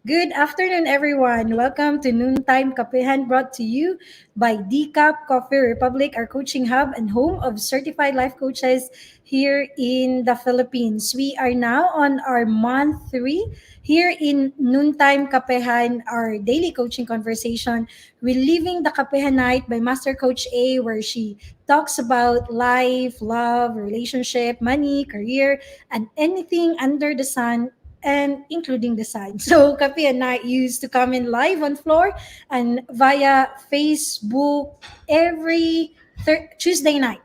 Good afternoon, everyone. Welcome to Noontime Kapehan, brought to you by DCAP Coffee Republic, our coaching hub and home of certified life coaches here in the Philippines. We are now on our month three here in Noontime Kapehan, our daily coaching conversation, reliving the Kapehan Night by Master Coach A, where she talks about life, love, relationship, money, career, and anything under the sun and including the sun. So Kapi and I used to come in live on floor and via Facebook every Tuesday night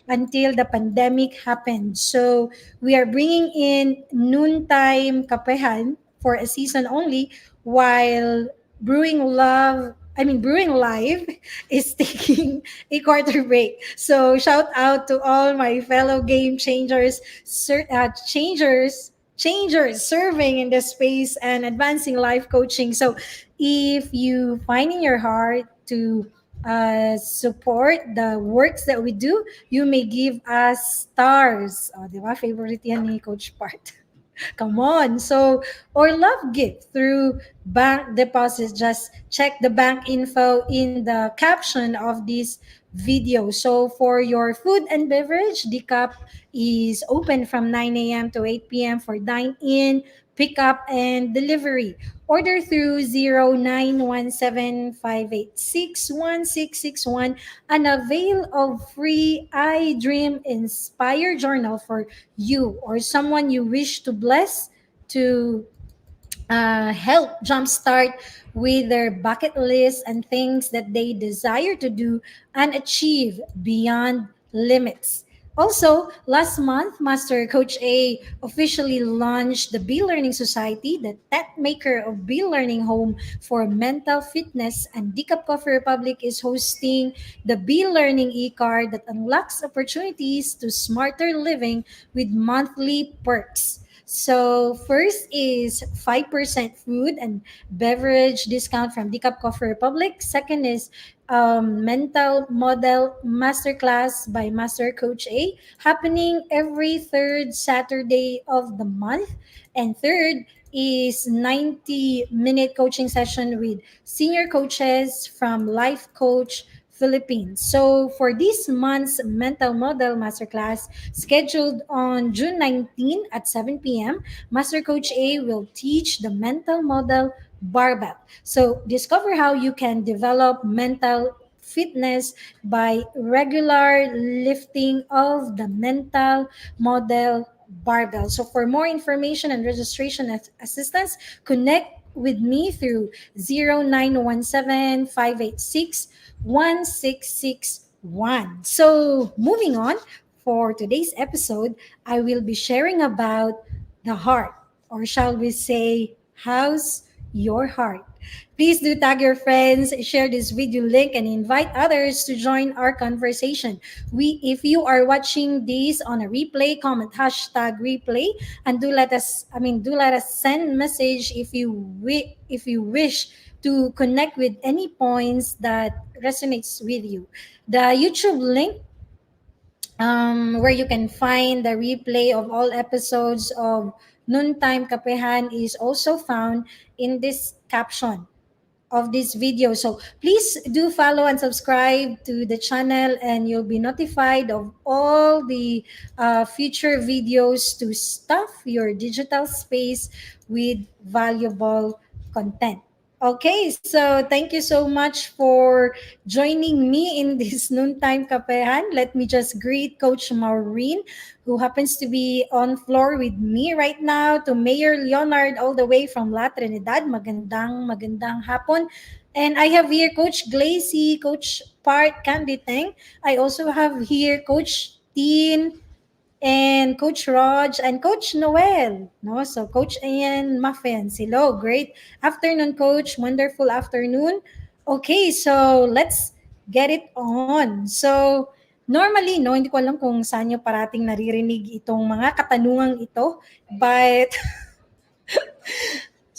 until the pandemic happened. So we are bringing in noontime kapehan for a season only while Brewing Live is taking a quarter break. So shout out to all my fellow game changers serving in the space and advancing life coaching. So if you find in your heart to support the works that we do, you may give us stars. Oh, di ba? Favorite yan ni Coach Part. Come on. So, or love gift through bank deposits. Just check the bank info in the caption of this video. So, for your food and beverage, the cup is open from 9 a.m. to 8 p.m. for dine in, pickup, and delivery. Order through 0917-586-1661 and avail of free I Dream Inspire Journal for you or someone you wish to bless to help jumpstart with their bucket list and things that they desire to do and achieve beyond limits. Also, last month, Master Coach A officially launched the Be Learning Society, the tech maker of Be Learning Home for Mental Fitness, and Decap Coffee Republic is hosting the Be Learning e-card that unlocks opportunities to smarter living with monthly perks. So first is 5% food and beverage discount from Decap Coffee Republic. Second is mental model masterclass by Master Coach A, happening every third Saturday of the month. And third is 90-minute coaching session with senior coaches from Life Coach Philippines. So for this month's mental model masterclass scheduled on June 19 at 7 p.m., Master Coach A will teach the mental model barbell. So discover how you can develop mental fitness by regular lifting of the mental model barbell. So for more information and registration assistance, connect with me through 0917-586-1661. So moving on, for today's episode, I will be sharing about the heart, or shall we say, how's your heart? Please do tag your friends, share this video link, and invite others to join our conversation. If you are watching this on a replay, comment hashtag replay, and do let us send message if you wish to connect with any points that resonates with you. The YouTube link where you can find the replay of all episodes of Noontime Kapehan is also found in this caption of this video. So please do follow and subscribe to the channel, and you'll be notified of all the future videos to stuff your digital space with valuable content. Okay, so thank you so much for joining me in this noontime kapehan. Let me just greet Coach Maureen, who happens to be on floor with me right now, to Mayor Leonard all the way from La Trinidad. Magandang hapon. And I have here Coach Glacy, Coach Part Canditeng. I also have here Coach Teen and Coach Raj and Coach Noel. No, so Coach Ian Muffins. Hello, great afternoon, Coach. Wonderful afternoon. Okay, so let's get it on. So normally, no, hindi ko alam kung saan nyo parating naririnig itong mga katanungang ito, but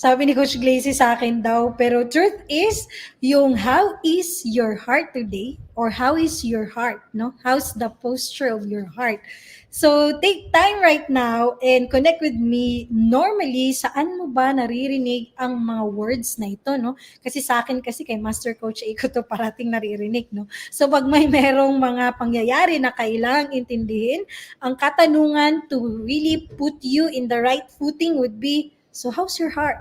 Sabi ni Coach Glacy sa akin daw, pero truth is, yung how is your heart today or how is your heart, no? How's the posture of your heart? So, take time right now and connect with me. Normally, saan mo ba naririnig ang mga words na ito, no? Kasi sa akin kasi kay Master Coach A ko to parating naririnig, no? So, pag may merong mga pangyayari na kailangang intindihin, ang katanungan to really put you in the right footing would be, so how's your heart?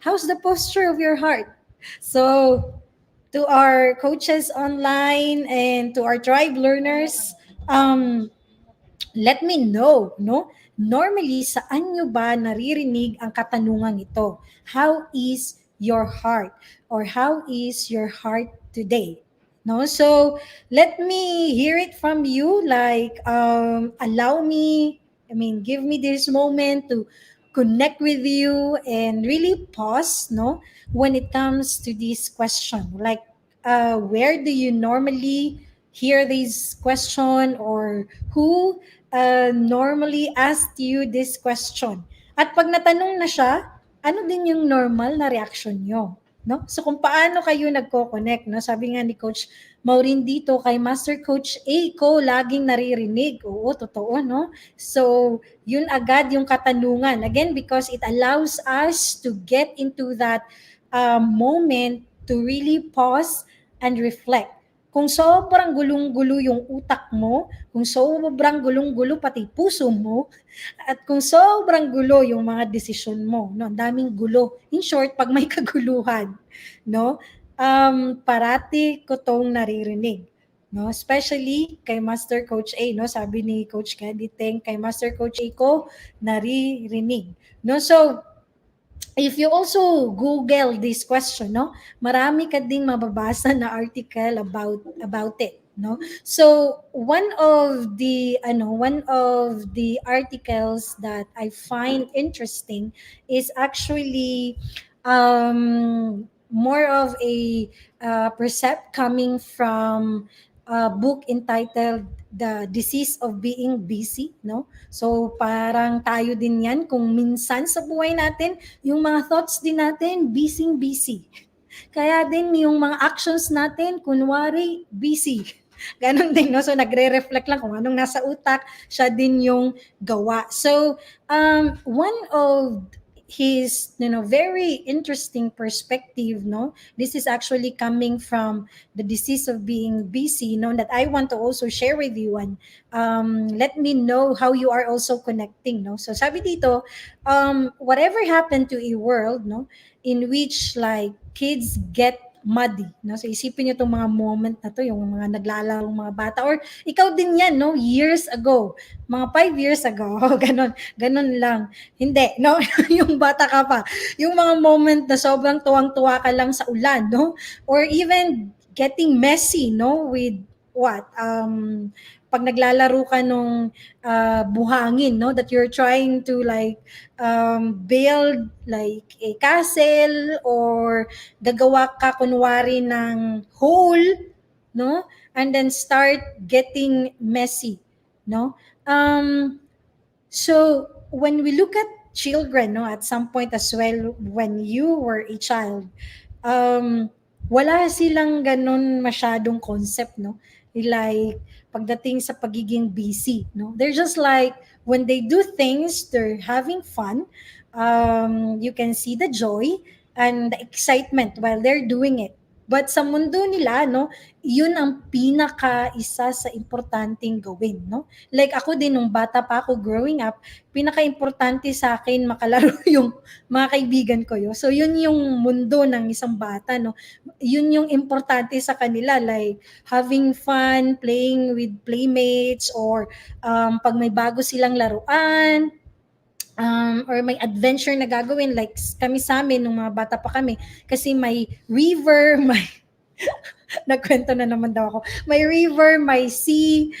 How's the posture of your heart? So, to our coaches online and to our tribe learners, let me know, no? Normally, saan nyo ba naririnig ang katanungang ito? How is your heart? Or how is your heart today? No? So, let me hear it from you. Like, allow me, give me this moment to connect with you and really pause, no? When it comes to this question. Like, where do you normally hear this question or who normally asked you this question? At pag natanong na siya, ano din yung normal na reaction nyo? No? So kung paano kayo nagko-connect, no? Sabi nga ni Coach Maureen dito, kay Master Coach A ko, laging naririnig. Oo, totoo, no? So, yun agad yung katanungan. Again, because it allows us to get into that moment to really pause and reflect. Kung sobrang gulong-gulo yung utak mo, kung sobrang gulong-gulo pati puso mo, at kung sobrang gulo yung mga desisyon mo, no, ang daming gulo. In short, pag may kaguluhan, no, parati ko tong naririnig. No, especially kay Master Coach A, no, sabi ni Coach Candy Teng, kay Master Coach A ko naririnig. No, so if you also Google this question, no, marami ka ding mababasa na article about it, no. So one of the articles that I find interesting is actually more of a precept coming from a book entitled The Disease of Being Busy, no? So parang tayo din 'yan kung minsan sa buhay natin yung mga thoughts din natin, busy. Kaya din yung mga actions natin, kunwari, busy. Ganon din, no? So, nagre-reflect lang kung anong nasa utak, siya din yung gawa. So, one of his, very interesting perspective, no? This is actually coming from the disease of being busy, no? That I want to also share with you and let me know how you are also connecting, no? So, sabi dito, whatever happened to a world, no, in which like kids get muddy, no? So isipin niyo tong mga moment na to, yung mga naglalarong mga bata or ikaw din yan, no? Years ago, mga 5 years ago, ganon lang. Hindi, no? Yung bata ka pa. Yung mga moment na sobrang tuwang-tuwa ka lang sa ulan, no? Or even getting messy, no? With what? Pag naglalaro ka nung buhangin, no, that you're trying to like build like a castle or gagawa ka kunwari ng hole, no, and then start getting messy, no. So when we look at children, no, at some point as well, when you were a child, wala silang ganun masyadong concept, no? Like, pagdating sa pagiging busy, no? They're just like, when they do things, they're having fun. You can see the joy and the excitement while they're doing it. But sa mundo nila, no, yun ang pinaka isa sa importanteng gawin, no? Like ako din nung bata pa ako growing up, pinaka-importante sa akin makalaro yung mga kaibigan ko yun. So yun yung mundo ng isang bata, no? Yun yung importante sa kanila, like having fun, playing with playmates, or pag may bago silang laruan, or may adventure na gagawin, like kami sa amin nung mga bata pa kami, kasi may river, may nagkwento na naman daw ako. May river, may sea.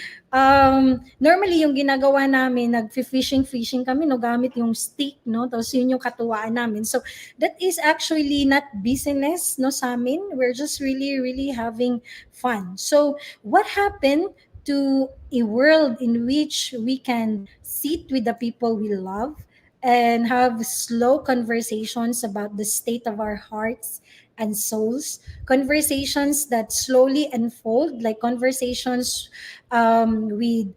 Normally, yung ginagawa namin, nag-fishing kami, no, gamit yung stick, no? Tapos yun yung katuwaan namin. So, that is actually not business, no, sa amin. We're just really, really having fun. So, what happened to a world in which we can sit with the people we love and have slow conversations about the state of our hearts and souls. Conversations that slowly unfold, like conversations with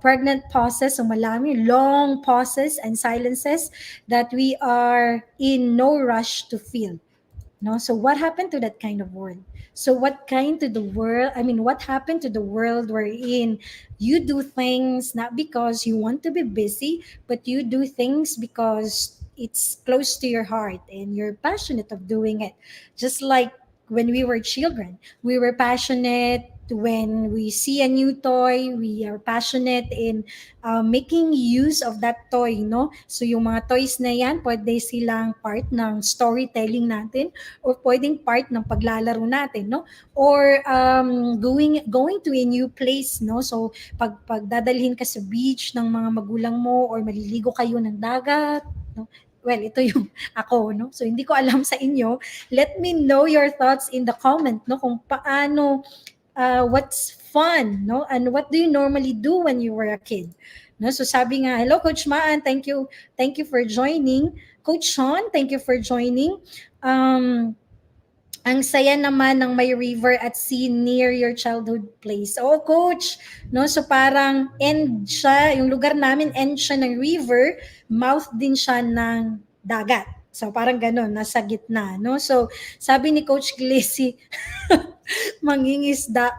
pregnant pauses, o malami, long pauses and silences that we are in no rush to feel. No, so what happened to that kind of world? So what kind to the world, I mean, what happened to the world wherein you do things not because you want to be busy, but you do things because it's close to your heart and you're passionate of doing it. Just like when we were children, we were passionate when we see a new toy, we are passionate in making use of that toy, no? So yung mga toys na yan, pwede silang part ng storytelling natin or pwedeng part ng paglalaro natin, no? Or going to a new place, no? So pagdadalhin ka sa beach ng mga magulang mo or maliligo kayo ng dagat, no? Well, ito yung ako, no? So hindi ko alam sa inyo. Let me know your thoughts in the comment, no? Kung paano, what's fun, no? And what do you normally do when you were a kid? No, so sabi nga, hello Coach Maan, thank you for joining. Coach Sean, thank you for joining. Ang saya naman ng may river at sea near your childhood place. Oh, coach, no? So parang end siya, yung lugar namin end siya ng river, mouth din siya ng dagat. So parang ganun, nasa gitna, no? So sabi ni Coach Glacy, mangingisda.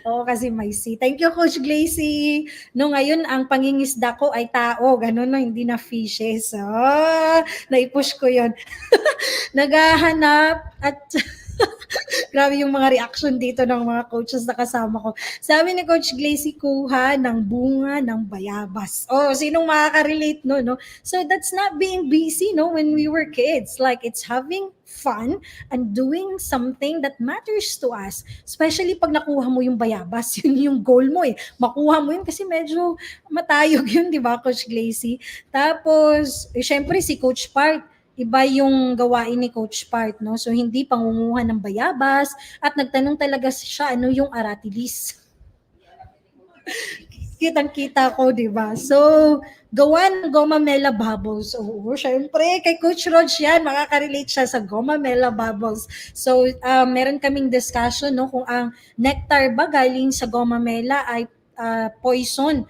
Oo, kasi may sea. Thank you, Coach Glacy. No, ngayon, ang pangingisda ko ay tao. Ganun, no, hindi na fishes. Naipush ko yon. Naghahanap at grabe yung mga reaction dito ng mga coaches na kasama ko. Sabi ni Coach Glacy, kuha ng bunga ng bayabas. Oh, sinong makaka-relate no? So that's not being busy, no, when we were kids. Like, it's having fun and doing something that matters to us. Especially pag nakuha mo yung bayabas, yun yung goal mo eh. Makuha mo yun kasi medyo matayog yun, di ba, Coach Glacy? Tapos, syempre si Coach Park, iba yung gawain ni Coach Part, no? So, hindi pangunguha ng bayabas at nagtanong talaga siya ano yung aratilis. Kitang-kita ko, di ba? So, gawa ng Goma Mela Bubbles. Oo, syempre, kay Coach Rog yan, makaka-relate siya sa Goma Mela Bubbles. So, meron kaming discussion, no, kung ang nectar ba galing sa Goma Mela ay poison.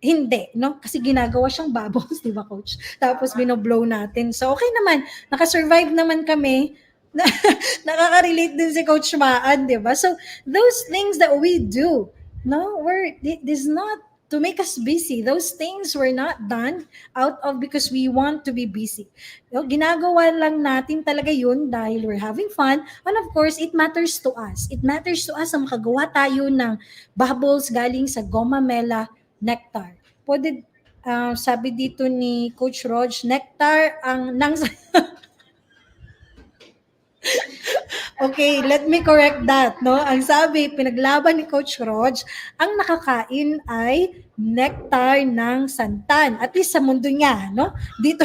Hindi, no? Kasi ginagawa siyang bubbles, di ba, Coach? Tapos binoblow natin. So, okay naman. Nakasurvive naman kami. Nakaka-relate din si Coach Maan, di ba? So, those things that we do, no, it is not to make us busy. Those things were not done out of because we want to be busy. No, ginagawa lang natin talaga yun dahil we're having fun. And of course, it matters to us. It matters to us na makagawa tayo ng bubbles galing sa Goma Mela nectar. Pwede, sabi dito ni Coach Rog, nectar ang nang Okay, let me correct that, no? Ang sabi, pinaglaban ni Coach Rog, ang nakakain ay nectar ng santan. At least sa mundo niya, no? Dito,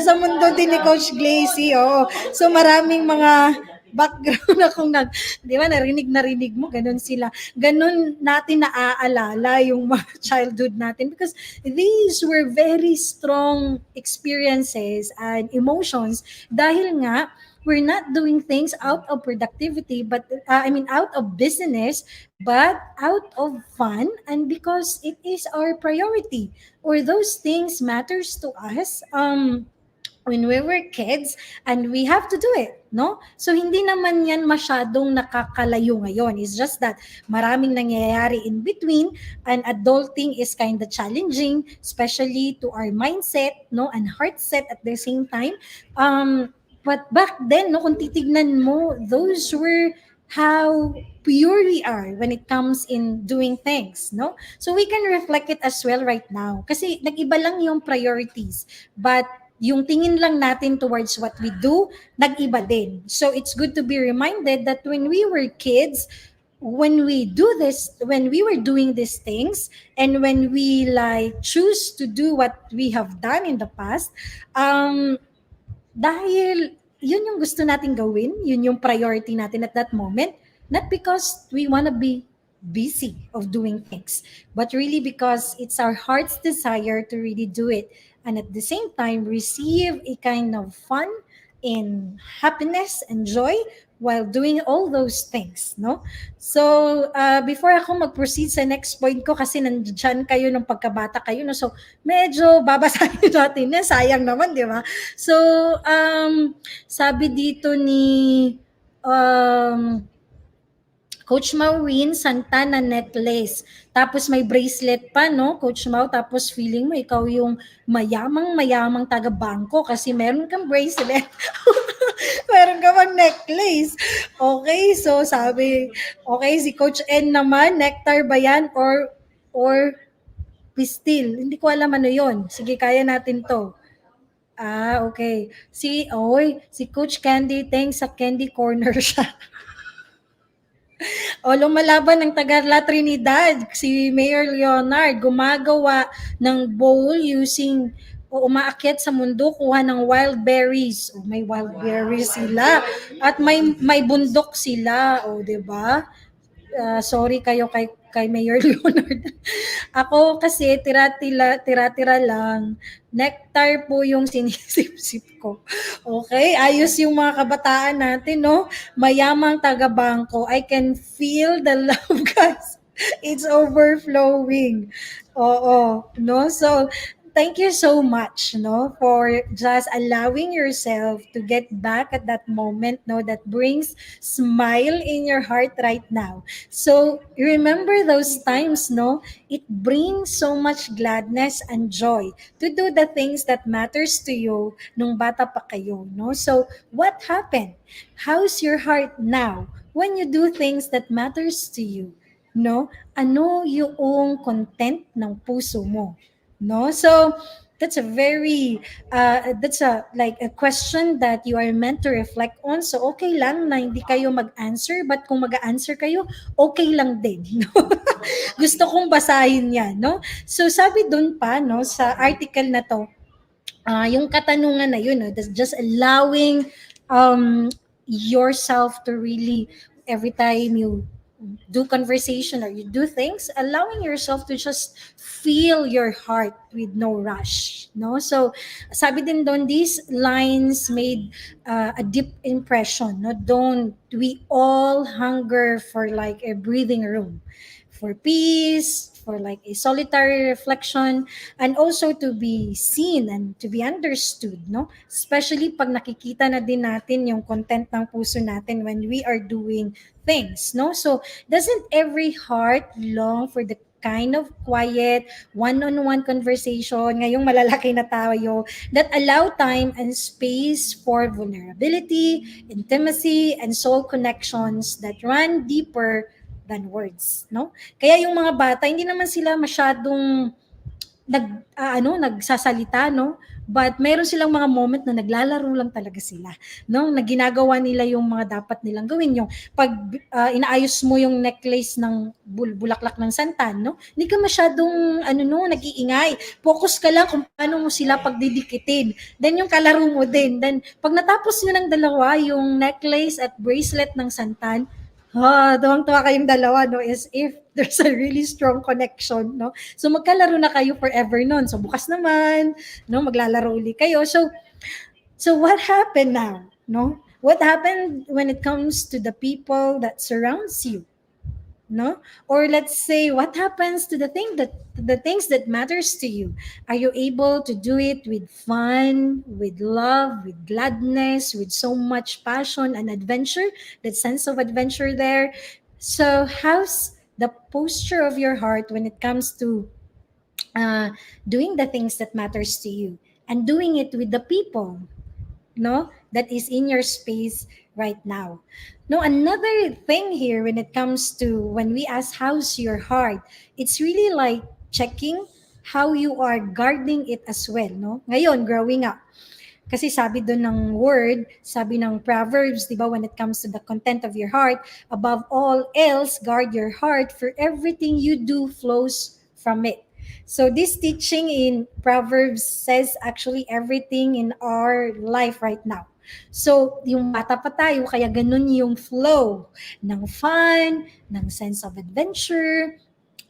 sa mundo din ni Coach Glacy, oh. So maraming mga background akong di ba, narinig mo, ganun sila. Ganun natin naaalala yung mga childhood natin because these were very strong experiences and emotions dahil nga we're not doing things out of productivity but out of business but out of fun and because it is our priority or those things matters to us when we were kids and we have to do it, no? So hindi naman yan masyadong nakakalayo ngayon. It's just that maraming nangyayari in between and adulting is kind of challenging, especially to our mindset, no, and heart set at the same time. But back then, no, kung titignan mo, those were how pure we are when it comes in doing things, no? So we can reflect it as well right now. Kasi nag-iba lang yung priorities. But yung tingin lang natin towards what we do, nag-iba din. So it's good to be reminded that when we were kids, when we were doing these things, and when we like choose to do what we have done in the past, dahil yun yung gusto nating gawin, yun yung priority natin at that moment, not because we wanna be busy of doing things, but really because it's our heart's desire to really do it, and at the same time receive a kind of fun and happiness and joy while doing all those things, no? So, before ako mag-proceed sa next point ko, kasi nandiyan kayo nung pagkabata kayo, no? So, medyo babasahin natin na, sayang naman, di ba? So, sabi dito ni um, Coach Maureen, Santana necklace. Tapos may bracelet pa, no, Coach Mau? Tapos feeling mo ikaw yung mayamang-mayamang taga-bangko kasi meron kang bracelet. Meron ka bang necklace? Okay, so sabi, okay, si Coach N naman, nectar ba yan or pistil? Hindi ko alam ano yon. Sige, kaya natin to. Okay. Si Coach Candy, thanks sa Candy Corner siya. O lumalaban ng taga La Trinidad, si Mayor Leonard, gumagawa ng bowl using o umaakyat sa mundo, kuha ng wild berries. O may wild berries sila. At may bundok sila. O, 'di ba? Sorry kayo kay Mayor Leonard. Ako kasi tira-tira lang. Nectar po yung sinisip-sip ko. Okay, ayos yung mga kabataan natin, no? Mayamang taga-bangko. I can feel the love, guys. It's overflowing. Oo, no? So, thank you so much, no, for just allowing yourself to get back at that moment, no, that brings smile in your heart right now. So remember those times, no, it brings so much gladness and joy to do the things that matters to you nung bata pa kayo, no? So what happened? How's your heart now when you do things that matters to you? No? Ano yung content ng puso mo? No? So that's a very that's a like a question that you are meant to reflect on. So okay lang na hindi kayo mag-answer, but kung mag-answer kayo, okay lang din. No? Gusto kong basahin 'yan, no? So sabi doon pa, no, sa article na 'to, yung katanungan na yun, no, that's just allowing yourself to really, every time you do conversation or you do things, allowing yourself to just feel your heart with no rush, no? So sabi din doon, these lines made a deep impression, no? Don't we all hunger for like a breathing room, for peace, for like a solitary reflection, and also to be seen and to be understood, no? Especially pag nakikita na din natin yung content ng puso natin when we are doing things, no? So, doesn't every heart long for the kind of quiet, one-on-one conversation, ngayong malalaki na tayo, that allow time and space for vulnerability, intimacy, and soul connections that run deeper than words, no? Kaya yung mga bata, hindi naman sila masyadong nagsasalita, no? But meron silang mga moment na naglalaro lang talaga sila, no? Na ginagawa nila yung mga dapat nilang gawin, yung pag inaayos mo yung necklace ng bulaklak ng santan, no? Hindi ka masyadong nag-iingay. Focus ka lang kung paano mo sila pagdidikitin. Then yung kalaro mo din. Then pag natapos niyo ng dalawa, yung necklace at bracelet ng santan, tuwang-tuwa kayong dalawa, no? Is if there's a really strong connection, no? So magkalaro na kayo forever nun. So bukas naman, no, maglalaro ulit kayo. So what happened now, no? What happened when it comes to the people that surrounds you? No, or let's say what happens to the things that matters to you? Are you able to do it with fun, with love, with gladness, with so much passion and adventure, that sense of adventure there? So how's the posture of your heart when it comes to doing the things that matters to you and doing it with the people, no, that is in your space right now? No, another thing here when it comes to when we ask how's your heart, it's really like checking how you are guarding it as well, no? Ngayon, growing up, kasi sabi doon ng word, sabi ng Proverbs, di ba, when it comes to the content of your heart, above all else, guard your heart, for everything you do flows from it. So this teaching in Proverbs says actually everything in our life right now. So, yung bata pa tayo, kaya ganun yung flow ng fun, ng sense of adventure,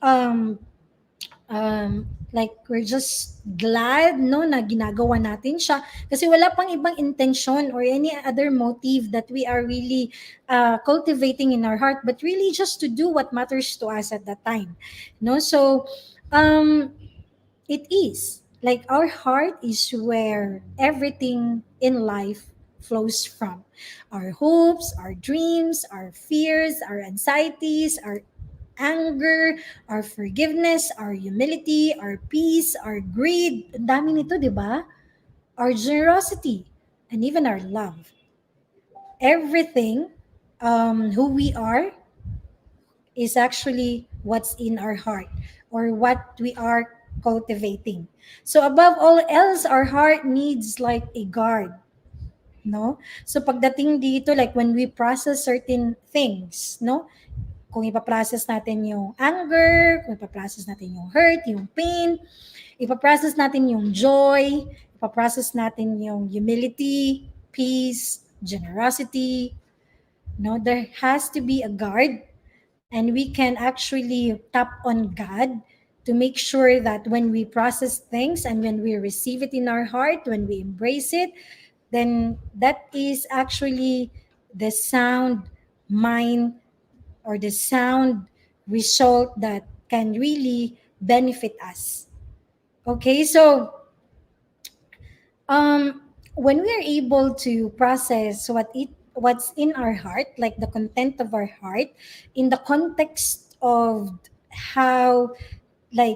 um, like we're just glad no na ginagawa natin siya kasi wala pang ibang intention or any other motive that we are really cultivating in our heart but really just to do what matters to us at that time no so um it is like our heart is where everything in life flows from our hopes, our dreams, our fears, our anxieties, our anger, our forgiveness, our humility, our peace, our greed. Ang dami nito, di ba? Our generosity, and even our love. Everything, who we are, is actually what's in our heart or what we are cultivating. So above all else, our heart needs like a guard. No? So pagdating dito, like when we process certain things, no? Kung ipaprocess natin yung anger, kung ipaprocess natin yung hurt, yung pain, ipaprocess natin yung joy, ipaprocess natin yung humility, peace, generosity. No, there has to be a guard and we can actually tap on God to make sure that when we process things and when we receive it in our heart, when we embrace it, then that is actually the sound mind or the sound result that can really benefit us. Okay, so um, when we are able to process what's in our heart, like the content of our heart, in the context of how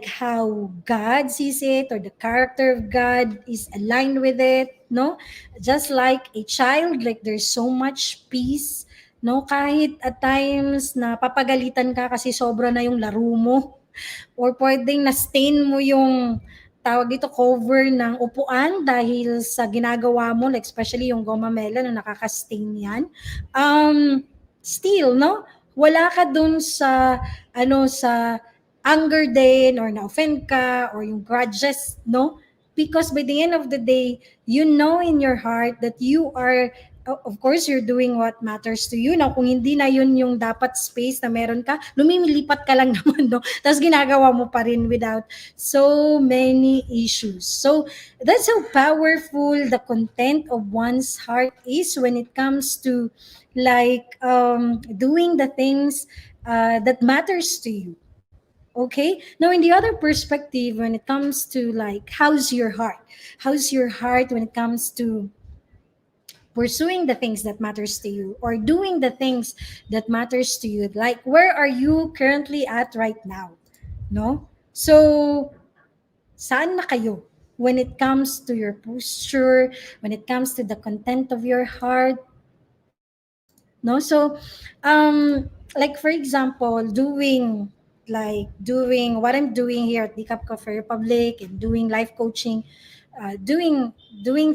how God sees it or the character of God is aligned with it, no? Just like a child, like there's so much peace, no? Kahit at times na papagalitan ka kasi sobra na yung laro mo or pwedeng na-stain mo yung tawag dito cover ng upuan dahil sa ginagawa mo, like especially yung goma melon na nakaka-stain yan. Still, no? Wala ka dun sa sa anger din or na-offend ka or yung grudges, no? Because by the end of the day, you know in your heart that you are, of course, you're doing what matters to you. Now, kung hindi na yun yung dapat space na meron ka, lumilipat ka lang naman, no? Tapos ginagawa mo pa rin without so many issues. So, that's how powerful the content of one's heart is when it comes to doing the things that matters to you. Okay. Now, in the other perspective, when it comes to like, how's your heart? How's your heart when it comes to pursuing the things that matters to you or doing the things that matters to you? Like, where are you currently at right now? No? So, saan na kayo? When it comes to your posture, when it comes to the content of your heart, no so like for example doing what I'm doing here at the Cafe Republic and doing life coaching, doing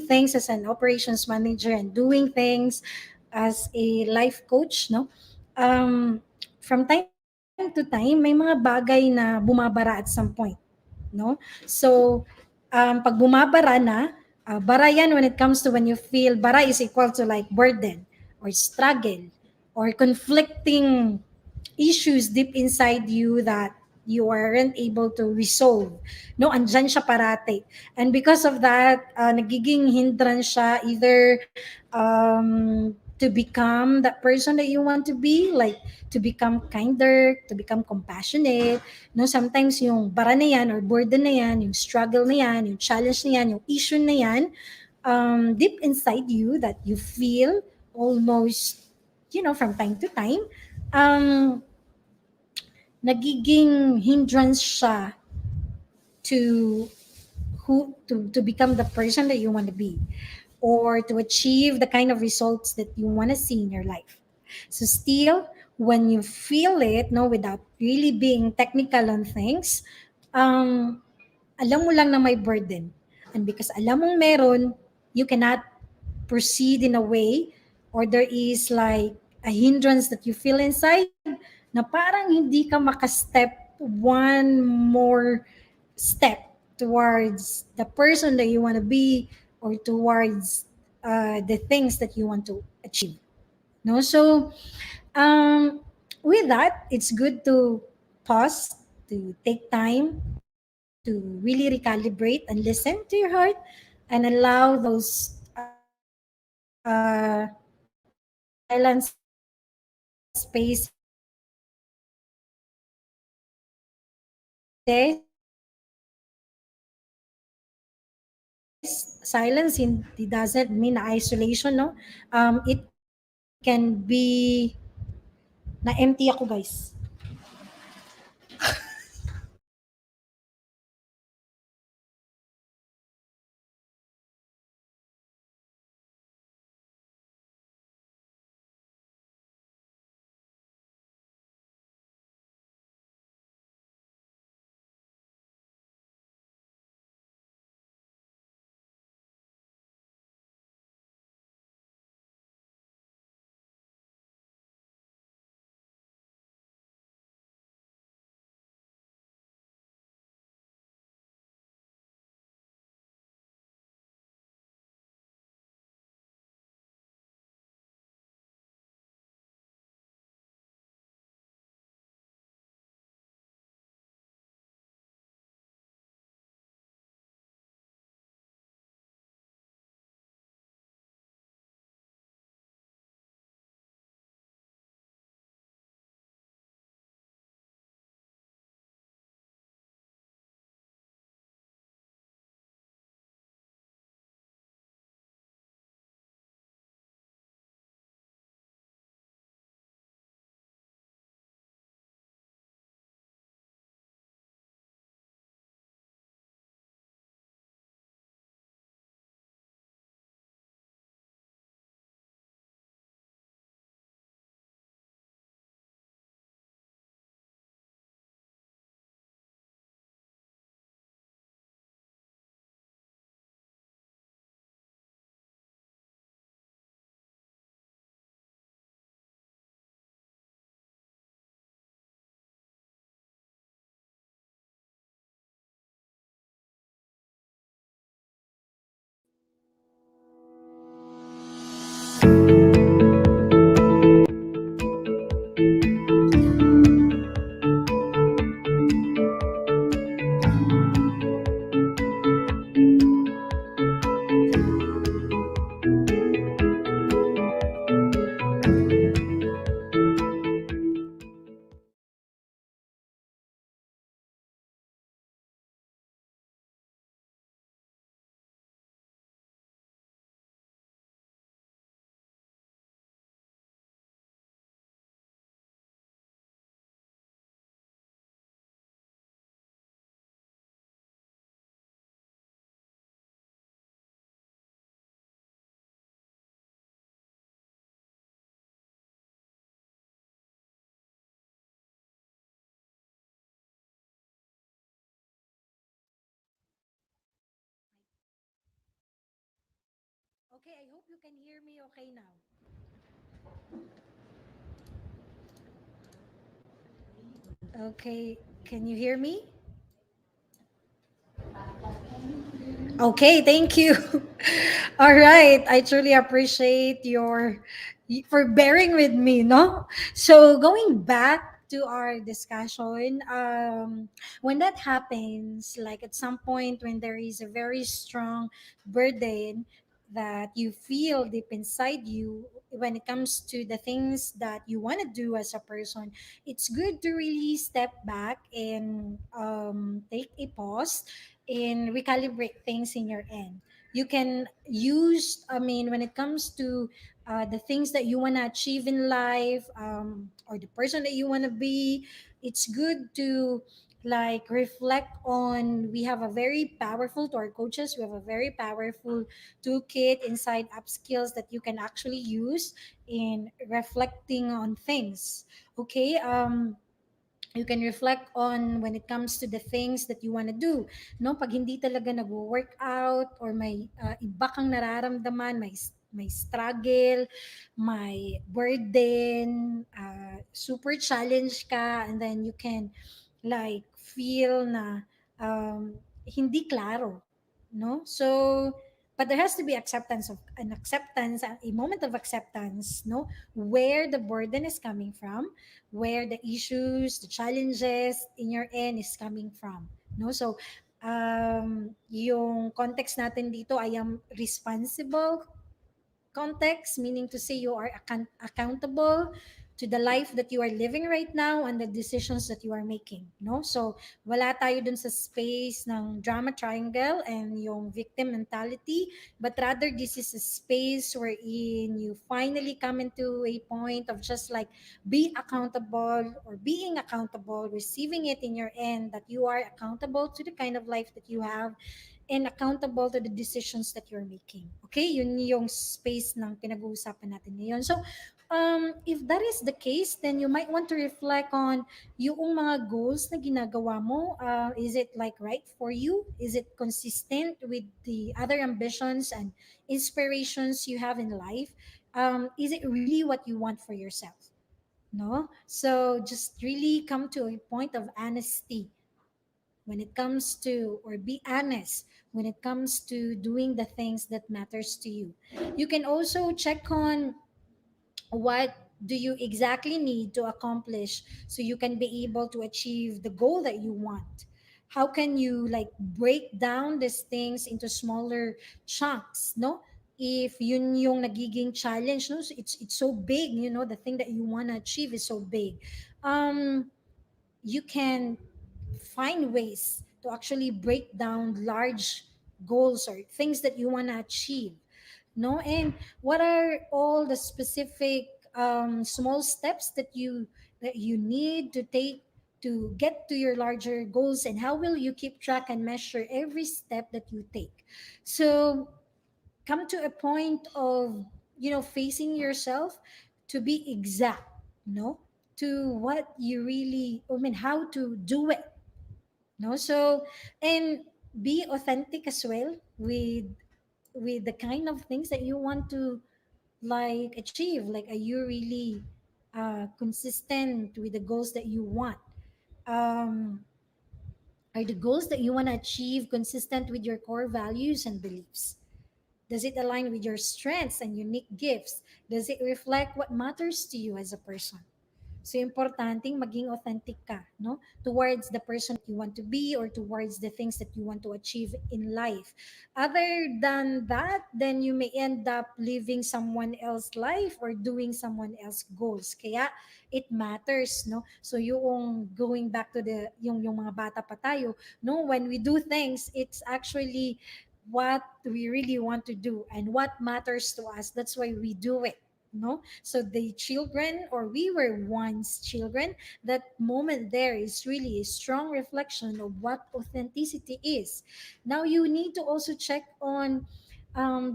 things as an operations manager and doing things as a life coach, no um from time to time may mga bagay na bumabara at some point, no so pag bumabara na, bara yan when it comes to when you feel bara is equal to like burden or struggle or conflicting issues deep inside you that you aren't able to resolve. No, andyan siya parate. And because of that, nagiging hindrance siya either to become that person that you want to be, like to become kinder, to become compassionate. No, sometimes yung bara na yan or burden na yan, yung struggle na yan, yung challenge na yan, yung issue na yan, deep inside you that you feel almost, from time to time, um, nagiging hindrance siya to to become the person that you want to be or to achieve the kind of results that you want to see in your life. So still, when you feel it, no, without really being technical on things, um, alam mo lang na may burden. And because alam mong meron, you cannot proceed in a way or there is like a hindrance that you feel inside na parang hindi ka makastep one more step towards the person that you want to be or towards the things that you want to achieve. No, so um, with that, it's good to pause, to take time to really recalibrate and listen to your heart and allow those silent spaces silence in, it doesn't mean isolation, no. It can be na empty ako, guys. Okay, I hope you can hear me okay now. Okay, can you hear me? Okay, thank you. All right, I truly appreciate your for bearing with me, no? So going back to our discussion, when that happens, like at some point when there is a very strong burden that you feel deep inside you when it comes to the things that you want to do as a person, it's good to really step back and take a pause and recalibrate things in your end. You can use, I mean, when it comes to the things that you want to achieve in life, or the person that you want to be, it's good to like reflect on. We have a very powerful, to our coaches, we have a very powerful toolkit inside up skills that you can actually use in reflecting on things. Okay. You can reflect on when it comes to the things that you want to do, no, pag hindi talaga nag-work out or may iba kang nararamdaman, may struggle, may burden, super challenge ka, and then you can like feel na hindi klaro, no. So but there has to be acceptance, a moment of acceptance, no, where the burden is coming from, where the issues, the challenges in your end is coming from, no. So yung context natin dito, I am responsible context, meaning to say you are accountable to the life that you are living right now and the decisions that you are making, no? So, wala tayo dun sa space ng drama triangle and yung victim mentality, but rather this is a space wherein you finally come into a point of just like be accountable or being accountable, receiving it in your end that you are accountable to the kind of life that you have and accountable to the decisions that you're making. Okay? Yun yung space ng pinag-uusapan natin ngayon. So, if that is the case, then you might want to reflect on yung mga goals na ginagawa mo. Is it like right for you? Is it consistent with the other ambitions and inspirations you have in life? Is it really what you want for yourself? No? So, just really come to a point of honesty when it comes to, or be honest when it comes to doing the things that matters to you. You can also check on what do you exactly need to accomplish so you can be able to achieve the goal that you want. How can you like break down these things into smaller chunks, no? If yun yung nagiging challenge, no, so it's so big, you know, the thing that you want to achieve is so big. um you can find ways to actually break down large goals or things that you want to achieve, no? And what are all the specific small steps that you need to take to get to your larger goals, and how will you keep track and measure every step that you take? So come to a point of, you know, facing yourself to be exact, no, to what you really, I mean, how to do it, no. So, and be authentic as well with the kind of things that you want to like achieve. Like, are you really consistent with the goals that you want? um are the goals that you want to achieve consistent with your core values and beliefs? Does it align with your strengths and unique gifts? Does it reflect what matters to you as a person? So, importanteng maging authentic ka, no? Towards the person that you want to be or towards the things that you want to achieve in life. Other than that, then you may end up living someone else's life or doing someone else's goals. Kaya, it matters, no? So, yung going back to yung mga bata pa tayo, no? When we do things, it's actually what we really want to do and what matters to us. That's why we do it, no? So the children, or we were once children, that moment there is really a strong reflection of what authenticity is. Now you need to also check on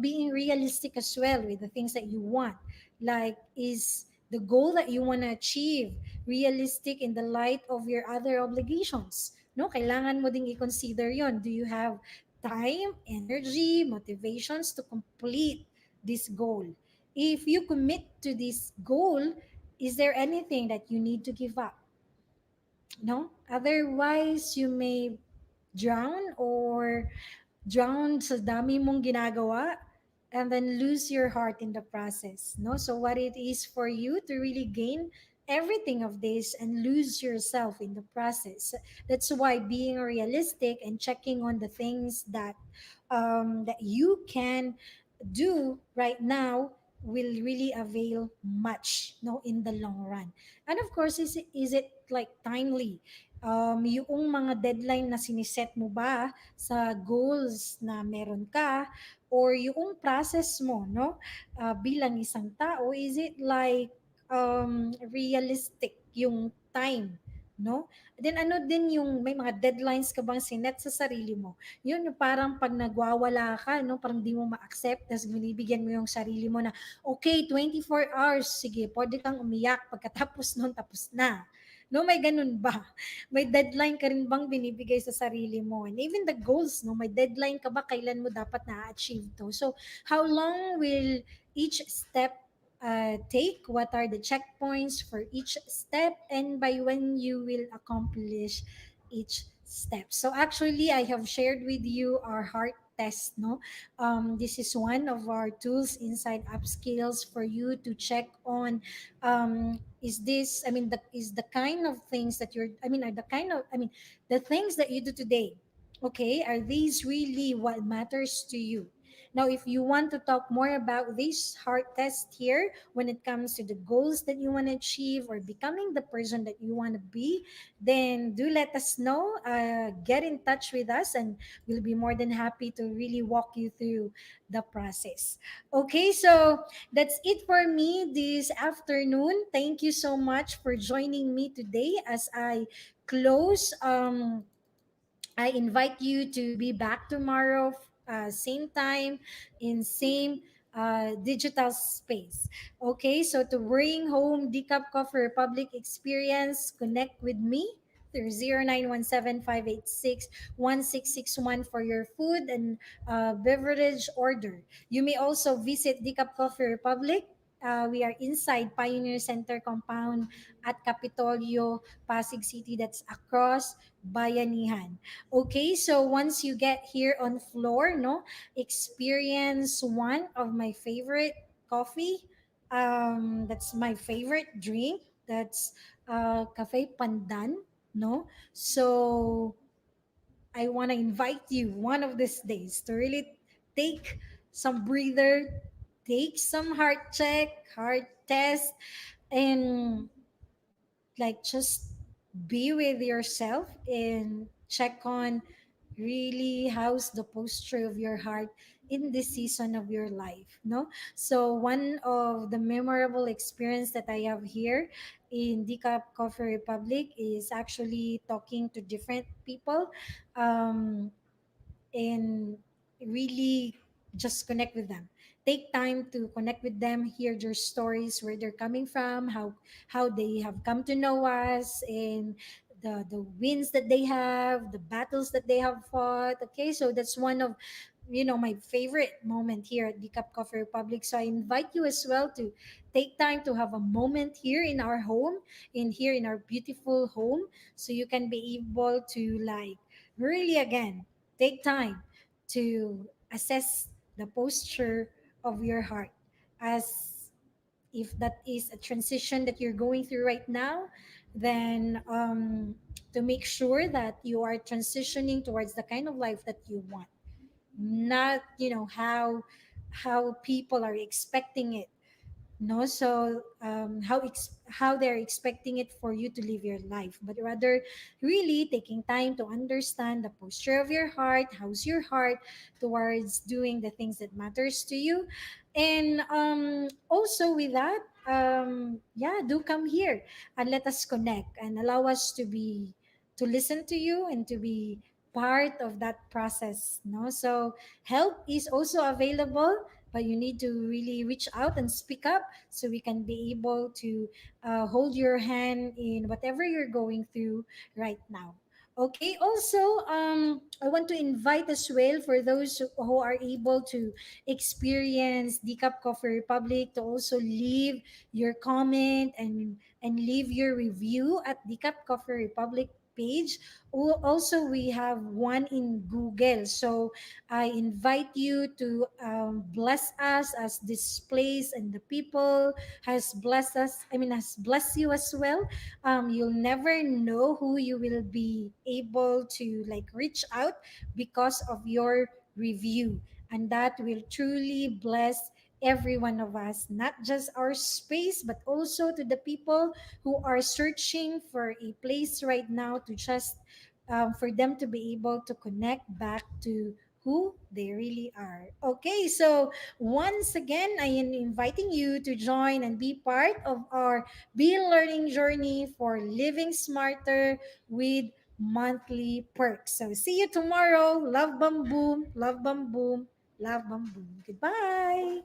being realistic as well with the things that you want. Like, is the goal that you want to achieve realistic in the light of your other obligations? No, kailangan mo ding i-consider yon. Do you have time, energy, motivations to complete this goal? If you commit to this goal, is there anything that you need to give up? No? Otherwise, you may drown sa dami mong ginagawa and then lose your heart in the process, no? So what it is for you to really gain everything of this and lose yourself in the process. That's why being realistic and checking on the things that you can do right now will really avail much, no, in the long run. And of course, is it like timely? Yung mga deadline na siniset mo ba sa goals na meron ka, or yung process mo, no, bilang isang tao, is it like realistic yung time, no? Then ano din yung may mga deadlines ka bang sinet sa sarili mo? Yun yung parang pag nagwawala ka, no, parang di mo ma-accept, tapos binibigyan mo yung sarili mo na, okay, 24 hours, sige, pwede kang umiyak, pagkatapos nun, tapos na. No, may ganun ba? May deadline ka rin bang binibigay sa sarili mo? And even the goals, no, may deadline ka ba kailan mo dapat na-achieve to? So, how long will each step take? What are the checkpoints for each step? And by when you will accomplish each step? So, actually, I have shared with you our heart test, no? This is one of our tools inside upskills for you to check on, is this, I mean, is the kind of things that you're, I mean, are the kind of, I mean, the things that you do today, okay, are these really what matters to you? Now, if you want to talk more about this heart test here when it comes to the goals that you want to achieve or becoming the person that you want to be, then do let us know. Get in touch with us, and we'll be more than happy to really walk you through the process. Okay, so that's it for me this afternoon. Thank you so much for joining me today as I close. I invite you to be back tomorrow, same time, in same digital space. Okay, so to bring home Decaf Coffee Republic experience, connect with me through 0917-586-1661 for your food and beverage order. You may also visit Decaf Coffee Republic. We are inside Pioneer Center compound at Capitolio, Pasig City. That's across Bayanihan. Okay, so once you get here on floor, no, experience one of my favorite coffee. That's my favorite drink. That's Cafe Pandan, no. So I want to invite you one of these days to really take some breather, take some heart check, heart test, and like just be with yourself and check on really how's the posture of your heart in this season of your life, no. So one of the memorable experience that I have here in Decaf Coffee Republic is actually talking to different people, um, and really just connect with them. Take time to connect with them, hear their stories, where they're coming from, how they have come to know us, and the wins that they have, the battles that they have fought. Okay, so that's one of, my favorite moment here at the Cup Coffee Republic. So I invite you as well to take time to have a moment here in our home, in here in our beautiful home, so you can be able to like really again take time to assess the posture of your heart, as if that is a transition that you're going through right now, then to make sure that you are transitioning towards the kind of life that you want, not how people are expecting it, no. So how they're expecting it for you to live your life, but rather really taking time to understand the posture of your heart, how's your heart towards doing the things that matters to you. And also with that, yeah, do come here and let us connect and allow us to listen to you and to be part of that process, no. So help is also available, but you need to really reach out and speak up so we can be able to hold your hand in whatever you're going through right now. Okay, also, I want to invite as well for those who are able to experience Decaf Coffee Republic to also leave your comment and leave your review at Decaf Coffee Republic page. Also, we have one in Google. So I invite you to bless us as this place and the people has blessed us. I mean, has blessed you as well. You'll never know who you will be able to like reach out because of your review, and that will truly bless every one of us, not just our space, but also to the people who are searching for a place right now to just for them to be able to connect back to who they really are. Okay, so once again, I am inviting you to join and be part of our Be Learning journey for living smarter with monthly perks. So see you tomorrow. Love, bam, boom. Love, bam, boom. Love, bam, boom. Goodbye.